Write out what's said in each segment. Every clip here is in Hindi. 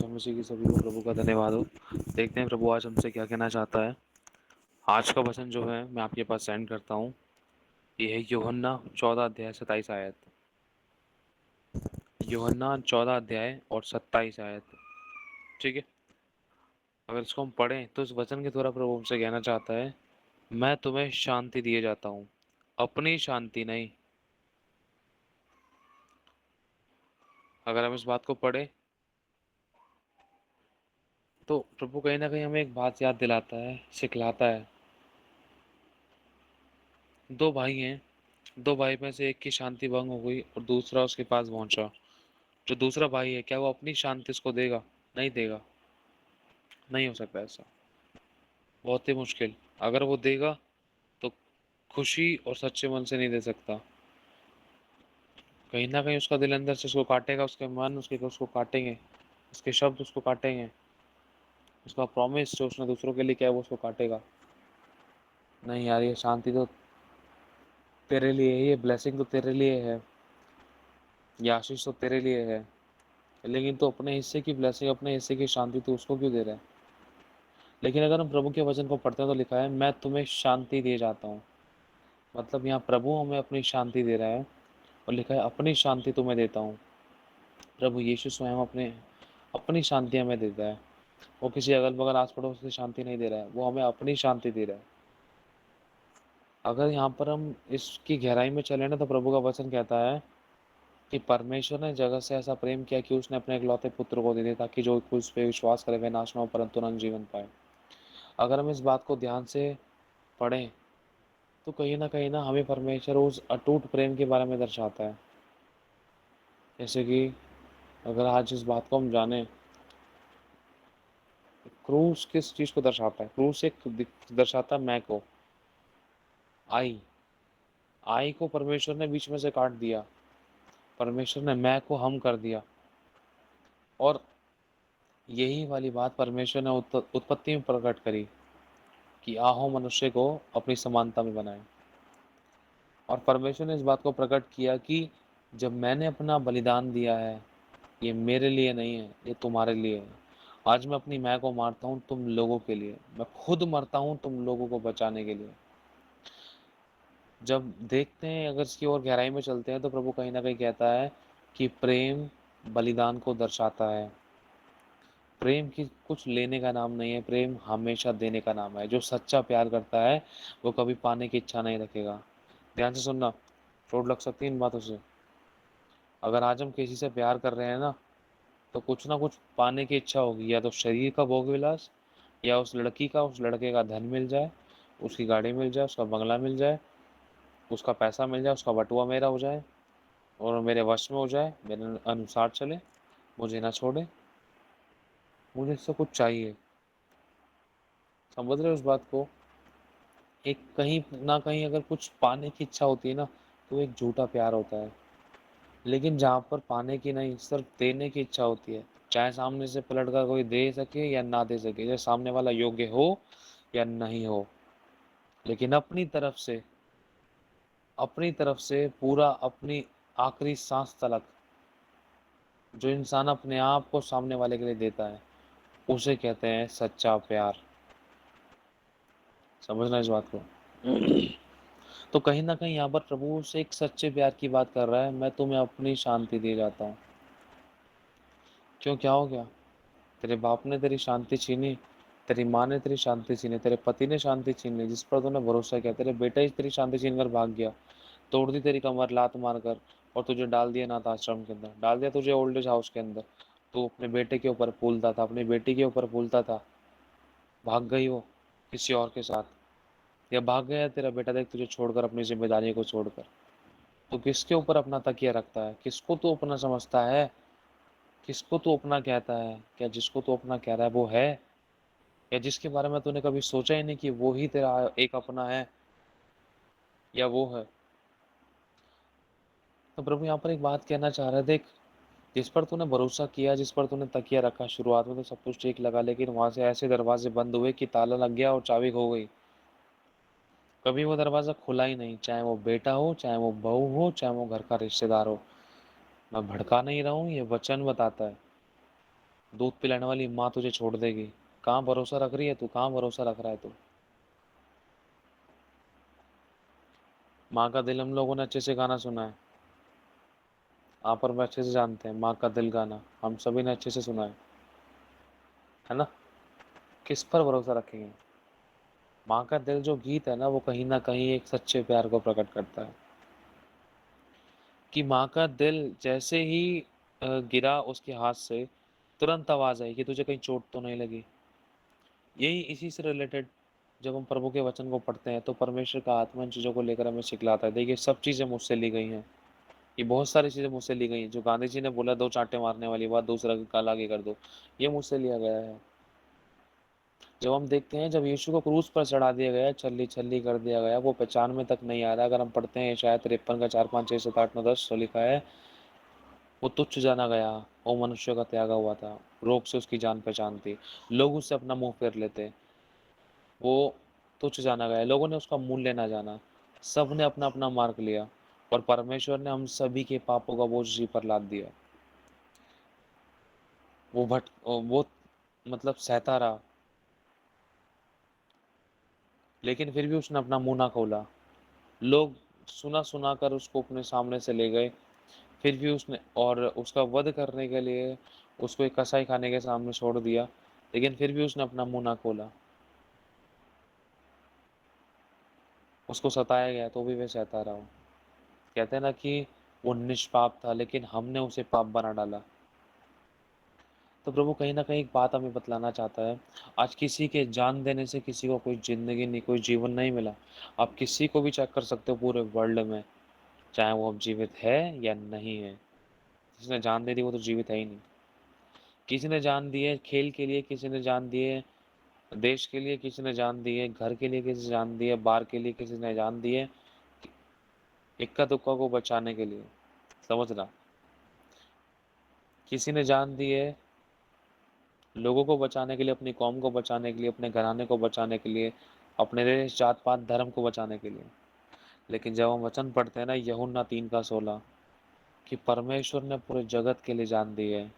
यीशु मसीह की सभी को प्रभु का धन्यवाद हो। देखते हैं प्रभु आज हमसे क्या कहना चाहता है। आज का वचन जो है मैं आपके पास सेंड करता हूँ। ये है यूहन्ना 14 अध्याय 27 आयत। यूहन्ना 14 अध्याय और 27 आयत। ठीक है, अगर इसको हम पढ़ें तो इस वचन के द्वारा प्रभु हमसे कहना चाहता है, मैं तुम्हें शांति दिए जाता हूँ, अपनी शांति नहीं। अगर हम इस बात को पढ़ें तो प्रभु कहीं ना कहीं हमें एक बात याद दिलाता है, सिखलाता है। दो भाई हैं, दो भाई में से एक की शांति भंग हो गई और दूसरा उसके पास पहुंचा। जो दूसरा भाई है, क्या वो अपनी शांति उसको देगा? नहीं देगा। नहीं हो सकता ऐसा, बहुत ही मुश्किल। अगर वो देगा तो खुशी और सच्चे मन से नहीं दे सकता। कहीं ना कहीं उसका दिल अंदर से उसको काटेगा, उसके मन उसको काटेंगे, उसके शब्द उसको काटेंगे, उसका प्रॉमिस जो उसने दूसरों के लिए किया है वो उसको काटेगा। नहीं यार, ये शांति तो तेरे लिए है, ये ब्लेसिंग तो तेरे लिए है, ये आशीष तो तेरे लिए है, लेकिन तो अपने हिस्से की ब्लेसिंग, अपने हिस्से की शांति तो उसको क्यों दे रहा है? लेकिन अगर हम प्रभु के वचन को पढ़ते हैं तो लिखा है, मैं तुम्हें शांति दे जाता हूँ। मतलब यहाँ प्रभु हमें अपनी शांति दे रहा है और लिखा है अपनी शांति तुम्हें देता हूँ। प्रभु यीशु स्वयं अपनी शांति हमें देता है। वो किसी अगल बगल आस पड़ोस की शांति नहीं दे रहा है, वो हमें अपनी शांति दे रहा है। अगर यहाँ पर हम इसकी गहराई में चले ना तो प्रभु का वचन कहता है कि परमेश्वर ने जगत से ऐसा प्रेम किया कि उसने अपने इकलौते पुत्र को दे दिया ताकि जो कोई उस पर विश्वास करे वे नाश न हो परंतु अनंत जीवन पाए। अगर हम इस बात को ध्यान से पढ़ें तो कहीं ना हमें परमेश्वर उस अटूट प्रेम के बारे में दर्शाता है। जैसे कि अगर आज इस बात को हम जाने, क्रूस किस चीज को दर्शाता है? क्रूस एक दर्शाता है मैं को, आई। आई को परमेश्वर ने बीच में से काट दिया, परमेश्वर ने मैं को हम कर दिया। और यही वाली बात परमेश्वर ने उत्पत्ति में प्रकट करी कि आहो मनुष्य को अपनी समानता में बनाए। और परमेश्वर ने इस बात को प्रकट किया कि जब मैंने अपना बलिदान दिया है, ये मेरे लिए नहीं है, ये तुम्हारे लिए है। आज मैं अपनी मैं को मारता हूँ तुम लोगों के लिए, मैं खुद मरता हूँ तुम लोगों को बचाने के लिए। जब देखते हैं, अगर इसकी और गहराई में चलते हैं तो प्रभु कहीं ना कहीं कहता है कि प्रेम बलिदान को दर्शाता है। प्रेम की कुछ लेने का नाम नहीं है, प्रेम हमेशा देने का नाम है। जो सच्चा प्यार करता है वो कभी पाने की इच्छा नहीं रखेगा। ध्यान से सुनना, चोट लग सकती है इन बातों से। अगर आज हम किसी से प्यार कर रहे हैं ना तो कुछ ना कुछ पाने की इच्छा होगी, या तो शरीर का भोग विलास, या उस लड़की का उस लड़के का धन मिल जाए, उसकी गाड़ी मिल जाए, उसका बंगला मिल जाए, उसका पैसा मिल जाए, उसका बटुआ मेरा हो जाए और मेरे वश में हो जाए, मेरे अनुसार चले, मुझे ना छोड़े। मुझे इससे कुछ चाहिए। समझ रहे हो उस बात को? एक कहीं ना कहीं अगर कुछ पाने की इच्छा होती है ना तो एक झूठा प्यार होता है। लेकिन जहाँ पर पाने की नहीं, सिर्फ देने की इच्छा होती है, चाहे सामने से पलट कर कोई दे सके या ना दे सके, चाहे सामने वाला योग्य हो या नहीं हो, लेकिन अपनी तरफ से पूरा, अपनी आखिरी सांस तलक जो इंसान अपने आप को सामने वाले के लिए देता है उसे कहते हैं सच्चा प्यार। समझना इस बात को। तो कहीं ना कहीं यहाँ पर प्रभु से एक सच्चे प्यार की बात कर रहा है, मैं तुम्हें अपनी शांति दे जाता हूँ। क्यों, क्या हो गया? तेरे बाप ने तेरी शांति छीनी, तेरी माँ ने तेरी शांति छीनी, तेरे पति ने शांति छीन ली जिस पर तूने भरोसा किया, तेरे बेटा ही तेरी शांति छीन कर भाग गया, तोड़ दी तेरी कमर लात मार कर और तुझे डाल दिया अनाथ आश्रम के अंदर, डाल दिया तुझे ओल्ड एज हाउस के अंदर। तू अपने बेटे के ऊपर फूलता था, अपनी बेटी के ऊपर फूलता था, भाग गई वो किसी और के साथ, या भाग गया तेरा बेटा देख तुझे छोड़कर, अपनी जिम्मेदारियों को छोड़कर। तो किसके ऊपर अपना तकिया रखता है? किसको तू अपना समझता है? किसको तू अपना कहता है? क्या जिसको तू अपना कह रहा है वो है, या जिसके बारे में तूने कभी सोचा ही नहीं कि वो ही तेरा एक अपना है, या वो है? तो प्रभु यहाँ पर एक बात कहना चाह रहा है, देख, जिस पर तूने भरोसा किया, जिस पर तूने तकिया रखा, शुरुआत में तो सब कुछ ठीक लगा, लेकिन वहां से ऐसे दरवाजे बंद हुए कि ताला लग गया और चाबी खो गई। कभी वो दरवाजा खुला ही नहीं, चाहे वो बेटा हो, चाहे वो बहू हो, चाहे वो घर का रिश्तेदार हो। मैं भड़का नहीं रहा हूँ, ये वचन बताता है। दूध पिलाने वाली माँ तुझे छोड़ देगी। कहाँ भरोसा रख रही है तू, कहाँ भरोसा रख रहा है तू। माँ का दिल हम लोगों ने अच्छे से गाना सुना है, आप और मैं अच्छे से जानते हैं माँ का दिल गाना हम सभी ने अच्छे से सुना है ना। किस पर भरोसा रखेंगे। माँ का दिल जो गीत है ना, वो कहीं ना कहीं एक सच्चे प्यार को प्रकट करता है। कि माँ का दिल जैसे ही गिरा उसके हाथ से, तुरंत आवाज आई कि तुझे कहीं चोट तो नहीं लगी। यही इसी से रिलेटेड जब हम प्रभु के वचन को पढ़ते हैं तो परमेश्वर का आत्मा इन चीज़ों को लेकर हमें सिखलाता है। देखिए सब चीज़ें मुझसे ली गई हैं, ये बहुत सारी चीज़ें मुझसे ली गई हैं। जो गांधी जी ने बोला दो चांटे मारने वाली बात, दूसरा काल आगे कर दो, ये मुझसे लिया गया है। जब हम देखते हैं जब यीशु को क्रूस पर चढ़ा दिया गया, छल्ली छल्ली कर दिया गया, वो पहचान में तक नहीं आ रहा। अगर हम पढ़ते हैं शायद 53 का 4 5 6 7 8 9 10 तो लिखा है वो तुच्छ जाना गया, वो मनुष्य का त्यागा हुआ था, रोग से उसकी जान पहचान थी, लोग उससे अपना मुंह फेर लेते। वो तुच्छ जाना गया, लोगों ने उसका मूल्य ना जाना, सब ने अपना अपना मार्ग लिया और परमेश्वर ने हम सभी के पापों का बोझ उसी पर लाद दिया। वो मतलब सहता रहा, लेकिन फिर भी उसने अपना मुंह ना खोला। लोग सुना सुना कर उसको अपने सामने से ले गए, फिर भी उसने और उसका वध करने के लिए उसको एक कसाई खाने के सामने छोड़ दिया, लेकिन फिर भी उसने अपना मुंह ना खोला। उसको सताया गया तो भी वह सहता रहा। कहते हैं ना कि वो निष्पाप था लेकिन हमने उसे पाप बना डाला। तो प्रभु कहीं ना कहीं एक बात हमें बतलाना चाहता है। आज किसी के जान देने से किसी को कोई जिंदगी नहीं, कोई जीवन नहीं मिला। आप किसी को भी चेक कर सकते हो पूरे वर्ल्ड में, चाहे वो अब जीवित है या नहीं है। जिसने जान दे दी वो तो जीवित है ही नहीं। किसी ने जान दी है खेल के लिए, किसी ने जान दी है देश के लिए, किसी ने जान दी है घर के लिए, किसी ने जान दी है बार के लिए, किसी ने जान दी है इक्का दुक्का को बचाने के लिए। समझना, किसी ने जान दी है लोगों को बचाने के लिए, अपनी कौम को बचाने के लिए, अपने घराने को बचाने के लिए, अपने देश जात पात धर्म को बचाने के लिए। लेकिन जब हम वचन पढ़ते हैं ना यूहन्ना 3:16 कि परमेश्वर ने पूरे जगत के लिए जान दी है,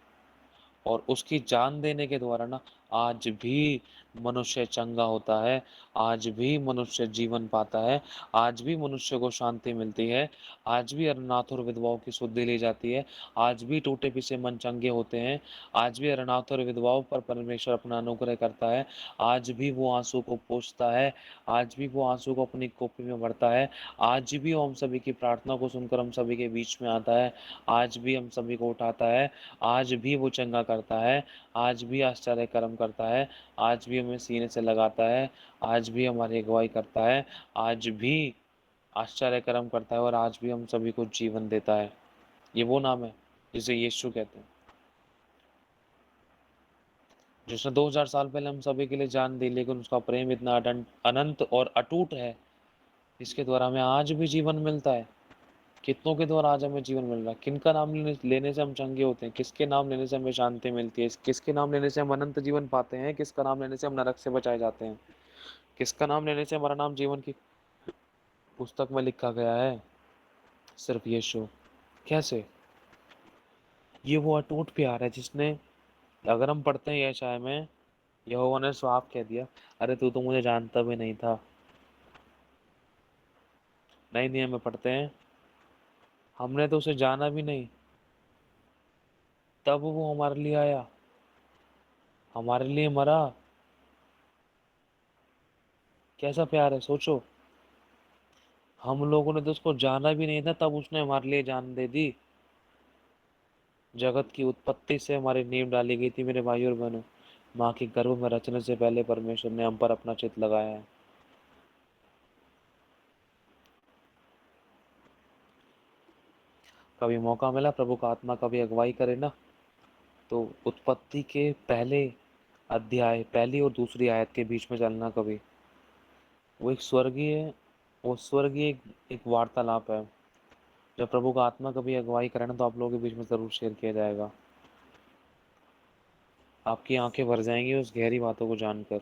और उसकी जान देने के द्वारा ना आज भी मनुष्य चंगा होता है, आज भी मनुष्य जीवन पाता है, आज भी मनुष्य को शांति मिलती है, आज भी अनाथ और विधवाओं की सुधि ली जाती है, आज भी टूटे पीछे मन चंगे होते हैं, आज भी अनाथ और विधवाओं पर परमेश्वर अपना अनुग्रह करता है, आज भी वो आंसू को पोंछता है, आज भी वो आंसू को अपनी कॉपी में भरता है, आज भी वो हम सभी की प्रार्थना को सुनकर हम सभी के बीच में आता है, आज भी हम सभी को उठाता है, आज भी वो चंगा करता है, आज भी आश्चर्य कर्म करता है, आज भी हमें सीने से लगाता है, आज भी हमारी अगुवाई करता है, आज भी आश्चर्य कर्म करता है और आज भी हम सभी को जीवन देता है। ये वो नाम है जिसे यीशु कहते हैं, जिसने 2000 साल पहले हम सभी के लिए जान दी, लेकिन उसका प्रेम इतना अनंत और अटूट है, इसके द्वारा हमें आज भी जीवन मिलता है। कितनों के द्वारा आज हमें जीवन मिल रहा है। किनका नाम लेने से हम चंगे होते हैं, किसके नाम लेने से हमें शांति मिलती है, किसके नाम लेने से हम अनंत जीवन पाते हैं, किसका नाम लेने से हम नरक से बचाए जाते हैं, किसका नाम लेने से हमारा नाम जीवन की पुस्तक में लिखा गया है। सिर्फ यीशु। कैसे? ये वो अटूट प्यार है जिसने, अगर हम पढ़ते हैं यशायाह में, यहोवा ने साफ कह दिया, अरे तू तो मुझे जानता भी नहीं था। नए नियम में पढ़ते हैं, हमने तो उसे जाना भी नहीं, तब वो हमारे लिए आया, हमारे लिए मरा। कैसा प्यार है सोचो। हम लोगों ने तो उसको जाना भी नहीं था, तब उसने हमारे लिए जान दे दी। जगत की उत्पत्ति से हमारी नींव डाली गई थी मेरे भाई और बहनों। माँ के गर्भ में रचने से पहले परमेश्वर ने हम पर अपना चित्त लगाया है। कभी मौका मिला प्रभु का आत्मा कभी अगुवाई करे ना, तो उत्पत्ति के पहले अध्याय, पहली और दूसरी आयत के बीच में चलना कभी। वो एक स्वर्गीय वो स्वर्गीय एक वार्तालाप है। जब प्रभु का आत्मा कभी अगुवाई करे ना, तो आप लोगों के बीच में जरूर शेयर किया जाएगा। आपकी आंखें भर जाएंगी उस गहरी बातों को जानकर।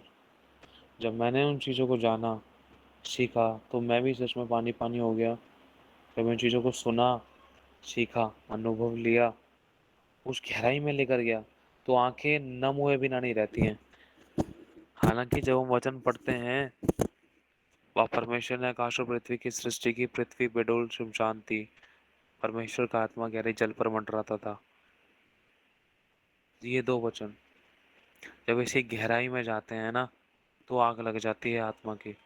जब मैंने उन चीज़ों को जाना, सीखा, तो मैं भी सच में पानी पानी हो गया। जब मैं चीज़ों को सुना, सीखा, अनुभव लिया, उस गहराई में लेकर गया, तो आंखें नम हुए बिना नहीं रहती हैं। हालांकि जब हम वचन पढ़ते हैं, वह परमेश्वर ने आकाश और पृथ्वी की सृष्टि की, पृथ्वी बेडोल शुमशान थी, परमेश्वर का आत्मा गहरे जल पर मंडराता था। ये दो वचन जब इसी गहराई में जाते हैं ना, तो आग लग जाती है आत्मा की।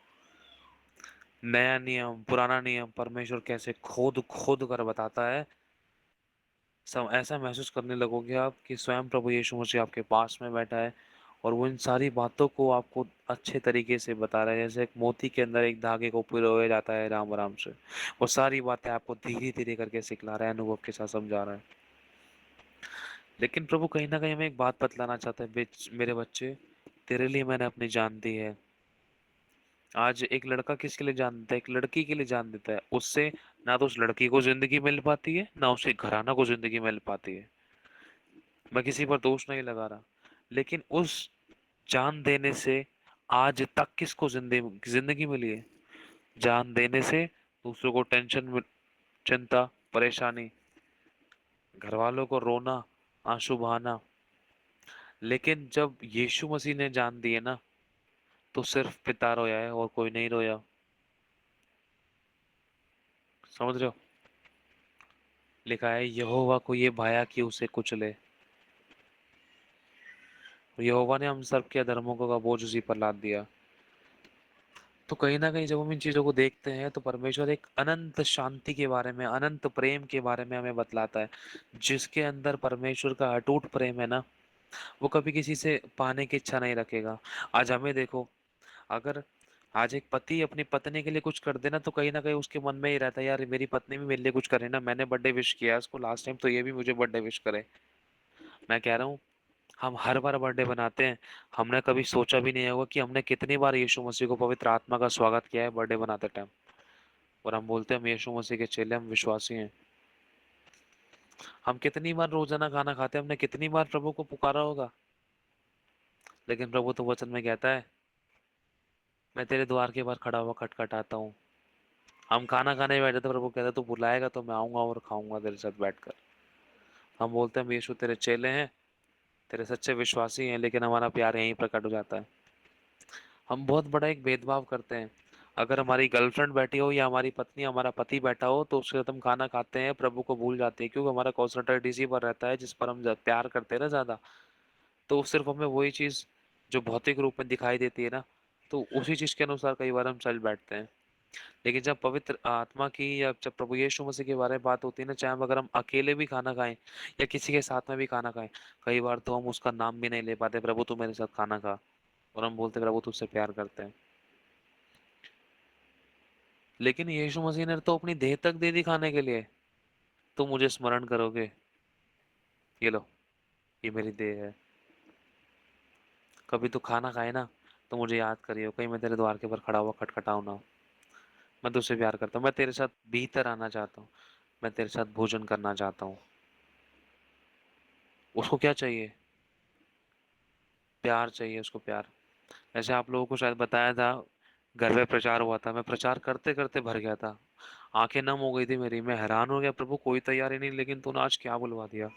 नया नियम पुराना नियम परमेश्वर कैसे खोद खोद कर बताता है, सब ऐसा महसूस करने लगोगे आप कि स्वयं प्रभु यीशु मसीह आपके पास में बैठा है, और वो इन सारी बातों को आपको अच्छे तरीके से बता रहा है, जैसे एक मोती के अंदर एक धागे को पिरोया जाता है राम राम से। वो सारी बातें आपको धीरे धीरे करके सिखला रहा है, अनुभव के साथ समझा रहा है। लेकिन प्रभु कहीं ना कहीं हमें एक बात बतलाना चाहता है, मेरे बच्चे, तेरे लिए मैंने अपनी जान दी है। आज एक लड़का किसके लिए जान देता है? एक लड़की के लिए जान देता है। उससे ना तो उस लड़की को जिंदगी मिल पाती है, ना उसे घराना को जिंदगी मिल पाती है। मैं किसी पर दोष नहीं लगा रहा, लेकिन उस जान देने से आज तक किसको जिंदगी जिंदगी मिली है? जान देने से दूसरों को टेंशन, चिंता, परेशानी, घर वालों को रोना, आंसू बहाना। लेकिन जब यीशु मसीह ने जान दी है ना, तो सिर्फ पिता रोया है और कोई नहीं रोया। समझ रहे हो? लिखा है, यहोवा को ये भाया कि उसे कुचले। यहोवा ने हम सब के अधर्मों का बोझ उसी पर लाद दिया। तो कहीं ना कहीं जब हम इन चीजों को देखते हैं, तो परमेश्वर एक अनंत शांति के बारे में, अनंत प्रेम के बारे में हमें बतलाता है, जिसके अंदर परमेश्वर का अटूट प्रेम है ना, वो कभी किसी से पाने की इच्छा नहीं रखेगा। आज हमें देखो, अगर आज एक पति अपनी पत्नी के लिए कुछ कर देना, तो कहीं ना कहीं उसके मन में ही रहता है, यार मेरी पत्नी भी मेरे लिए कुछ करे ना, मैंने बर्थडे विश किया उसको लास्ट टाइम, तो ये भी मुझे बर्थडे विश करे। मैं कह रहा हूँ, हम हर बार बर्थडे बनाते हैं, हमने कभी सोचा भी नहीं होगा कि हमने कितनी बार यीशु मसीह को, पवित्र आत्मा का स्वागत किया है बर्थडे बनाते टाइम। और हम बोलते हैं हम यीशु मसीह के चेले, हम विश्वासी हैं। हम कितनी बार रोजाना खाना खाते हैं, हमने कितनी बार प्रभु को पुकारा होगा। लेकिन प्रभु तो वचन में कहता है, मैं तेरे द्वार के बाहर खड़ा हुआ खटखटाता हूँ। हम खाना खाने बैठे तो प्रभु कहता है, तू बुलाएगा तो मैं आऊंगा और खाऊंगा तेरे साथ बैठकर। हम बोलते हैं हम यीशु तेरे चेले हैं, तेरे सच्चे विश्वासी हैं, लेकिन हमारा प्यार यहीं प्रकट हो जाता है। हम बहुत बड़ा एक भेदभाव करते हैं। अगर हमारी गर्लफ्रेंड बैठी हो या हमारी पत्नी, हमारा पति बैठा हो, तो उसके साथ हम खाना खाते हैं, प्रभु को भूल जाते हैं, क्योंकि हमारा कॉन्सेंट्रेट इसी पर रहता है जिस पर हम प्यार करते हैं ना ज्यादा। तो सिर्फ हमें वही चीज जो भौतिक रूप में दिखाई देती है ना, तो उसी चीज के अनुसार कई बार हम चल बैठते हैं। लेकिन जब पवित्र आत्मा की, या जब प्रभु यीशु मसीह के बारे में बात होती है ना, चाहे हम अगर हम अकेले भी खाना खाएं या किसी के साथ में भी खाना खाएं, कई बार तो हम उसका नाम भी नहीं ले पाते, प्रभु तू मेरे साथ खाना खा, और हम बोलते प्रभु तुझसे प्यार करते हैं। लेकिन यीशु मसीह ने तो अपनी देह तक दे दी खाने के लिए। तुम मुझे स्मरण करोगे, ये लो, ये मेरी देह है। कभी तू खाना खाए ना, तो मुझे याद करियो, कहीं मैं तेरे द्वार के पर खड़ा हुआ खटखटाऊं ना। मैं तुझसे प्यार करता हूँ, मैं तेरे साथ भीतर आना चाहता हूँ, मैं तेरे साथ भोजन करना चाहता हूँ। उसको क्या चाहिए? प्यार चाहिए उसको, प्यार। जैसे आप लोगों को शायद बताया था, घर में प्रचार हुआ था, मैं प्रचार करते करते भर गया था, आंखें नम हो गई थी मेरी। मैं हैरान हो गया, प्रभु कोई तैयारी नहीं, लेकिन तूने आज क्या बुलवा दिया।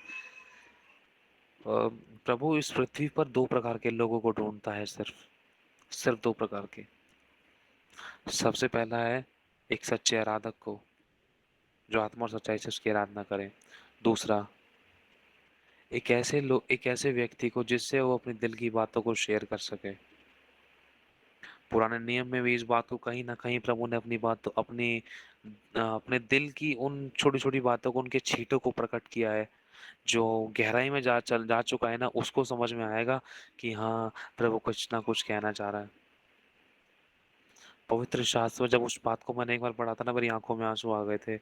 प्रभु इस पृथ्वी पर दो प्रकार के लोगों को ढूंढता है, सिर्फ सिर्फ दो प्रकार के। सबसे पहला है एक सच्चे आराधक को, जो आत्मा और सच्चाई से उसकी आराधना करे। दूसरा, एक ऐसे व्यक्ति को जिससे वो अपने दिल की बातों को शेयर कर सके। पुराने नियम में भी इस बात को कहीं ना कहीं प्रभु ने अपनी बात, अपने दिल की उन छोटी छोटी बातों को, उनके छींटों को प्रकट किया है। जो गहराई में जा चुका है ना, उसको समझ में आएगा कि हाँ, प्रभु कुछ ना कुछ कहना चाह रहा है। पवित्र शास्त्र में जब उस बात को मैंने एक बार पढ़ा था ना, मेरी आंखों में आंसू आ गए थे,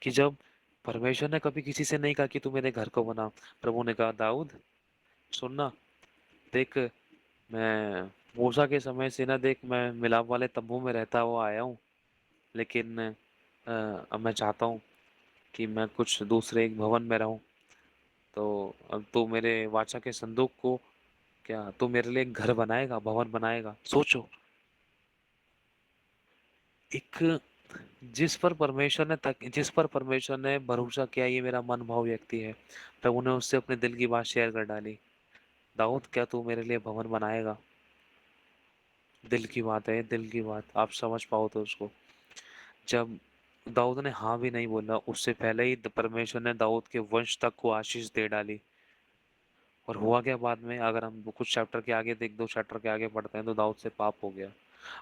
कि जब परमेश्वर ने कभी किसी से नहीं कहा कि तू मेरे घर को बना। प्रभु ने कहा, दाऊद सुनना, देख, मैं मूसा के समय से ना, देख, मैं मिलाप वाले तंबू में रहता हुआ आया हूँ, लेकिन अब मैं चाहता हूँ कि मैं कुछ दूसरे एक भवन में रहूं। तो अब तू मेरे वाचा के संदूक को, क्या तू मेरे लिए एक घर बनाएगा, भवन बनाएगा? सोचो, एक जिस पर परमेश्वर ने भरोसा किया, ये मेरा मन भाव व्यक्ति है। प्रभु ने उससे अपने दिल की बात शेयर कर डाली। दाऊद, क्या तू मेरे लिए भवन बनाएगा? दिल की बात है, दिल की बात, आप समझ पाओ तो उसको। जब दाऊद ने हाँ भी नहीं बोला, उससे पहले ही परमेश्वर ने दाऊद के वंश तक को आशीष दे डाली। और हुआ क्या बाद में, अगर हम कुछ चैप्टर के आगे देख, 2 चैप्टर के आगे पढ़ते हैं, तो दाऊद से पाप हो गया।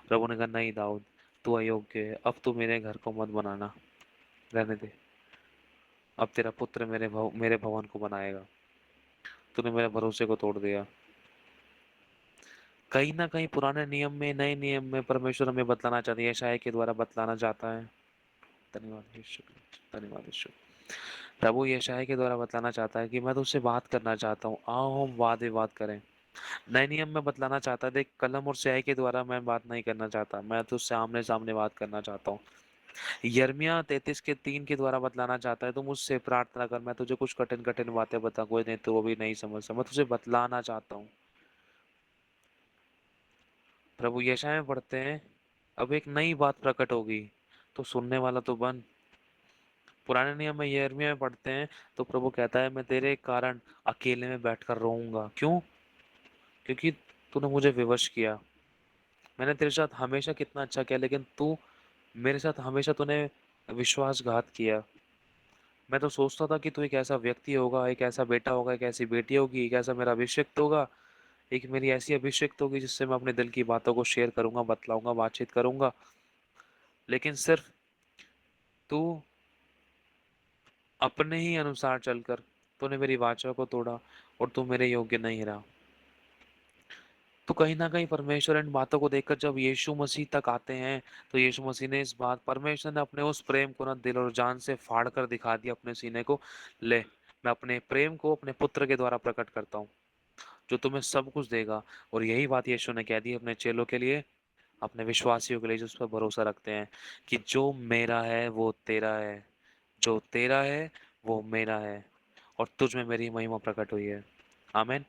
प्रभु ने कहा, नहीं दाऊद, तू अयोग्य है, अब तू मेरे घर को मत बनाना, रहने दे। अब तेरा पुत्र मेरे भवन को बनाएगा। तूने मेरे भरोसे को तोड़ दिया। कहीं ना कहीं पुराने नियम में, नए नियम में परमेश्वर हमें बतलाना चाहते हैं, यशायाह के द्वारा बतलाना चाहता है। धन्यवाद यीशु, धन्यवाद यीशु। प्रभु यशायाह के द्वारा बतलाना चाहता है कि मैं तुझसे बात करना चाहता हूँ, आओ हम वाद विवाद करें। नए नियम में बतलाना चाहता है, देख, कलम और स्याही के द्वारा मैं बात नहीं करना चाहता, मैं तुझसे आमने सामने बात करना चाहता हूँ। यिर्मयाह 33 के 3 के द्वारा बतलाना चाहता है, तू मुझसे प्रार्थना कर, मैं तुझे कुछ कठिन कठिन बातें बता, कोई नहीं तो वो भी नहीं समझ सकता, मैं तुझे बतलाना चाहता हूँ। प्रभु यशायाह में पढ़ते हैं, अब एक नई बात प्रकट होगी, तो सुनने वाला तो बन। पुराने नियम में यिर्मयाह में पढ़ते हैं, तो प्रभु कहता है, मैं तेरे कारण अकेले में बैठकर रोऊंगा। क्यों? क्योंकि तूने मुझे विवश किया। मैंने तेरे साथ हमेशा कितना अच्छा किया, लेकिन तू मेरे साथ हमेशा तूने विश्वासघात किया। मैं तो सोचता था कि तू एक ऐसा व्यक्ति होगा, एक ऐसा बेटा होगा, एक ऐसी बेटी होगी, एक ऐसा मेरा अभिषेक्त होगा, एक मेरी ऐसी अभिषेक्त होगी जिससे मैं अपने दिल की बातों को शेयर करूंगा, बतलाऊंगा, बातचीत करूंगा। लेकिन सिर्फ तू अपने ही अनुसार चलकर तूने मेरी वाचा को तोड़ा, और तू मेरे योग्य नहीं रहा। तो कहीं ना कहीं परमेश्वर इन बातों को देखकर जब यीशु मसीह तक आते हैं, तो यीशु मसीह ने इस बात, परमेश्वर ने अपने उस प्रेम को ना दिल और जान से फाड़ कर दिखा दिया अपने सीने को। ले, मैं अपने प्रेम को अपने पुत्र के द्वारा प्रकट करता हूँ, जो तुम्हें सब कुछ देगा। और यही बात यीशु ने कह दी अपने चेलों के लिए, अपने विश्वासियों के लिए जो उस पर भरोसा रखते हैं, कि जो मेरा है वो तेरा है, जो तेरा है वो मेरा है, और तुझ में मेरी महिमा प्रकट हुई है। आमीन।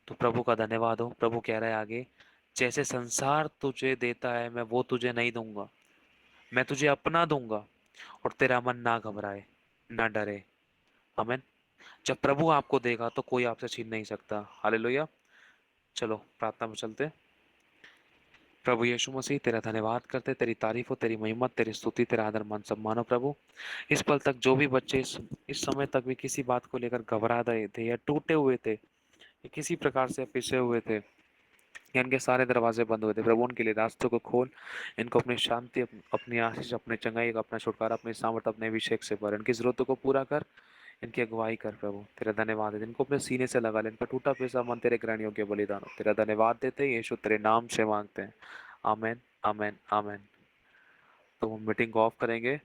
तो प्रभु का धन्यवाद हो। प्रभु कह रहा है आगे, जैसे संसार तुझे देता है, मैं वो तुझे नहीं दूंगा, मैं तुझे अपना दूंगा, और तेरा मन ना घबराए, ना डरे। आमीन। जब प्रभु आपको देगा तो कोई आपसे छीन नहीं सकता। हालेलुया। चलो प्रार्थना में चलते हैं। प्रभु यीशु मसीह, तेरा धन्यवाद करते, तेरी तारीफ हो, तेरी महिमा, तेरी स्तुति, तेरा आदर मान सम्मान हो। प्रभु, इस पल तक जो भी बच्चे इस समय तक भी किसी बात को लेकर घबरा रहे थे, या टूटे हुए थे, या किसी प्रकार से पिसे हुए थे, या इनके सारे दरवाजे बंद हुए थे, प्रभु उनके लिए रास्तों को खोल। इनको अपनी शांति, अपनी आशीष, अपने चंगाई, अपना छुटकारा, अपनी सामर्थ, अपने अभिषेक से भर, इनकी जरूरतों को पूरा कर, इनकी अगुवाई कर। प्रभु तेरा धन्यवाद है, इनको अपने सीने से लगा ले, इनका टूटा पिसा मन तेरे ग्रहणियों के बलिदान हो। तेरा धन्यवाद देते हैं यीशु, तेरे नाम से मांगते हैं। आमेन, आमेन, आमेन। तो हम मीटिंग को ऑफ करेंगे।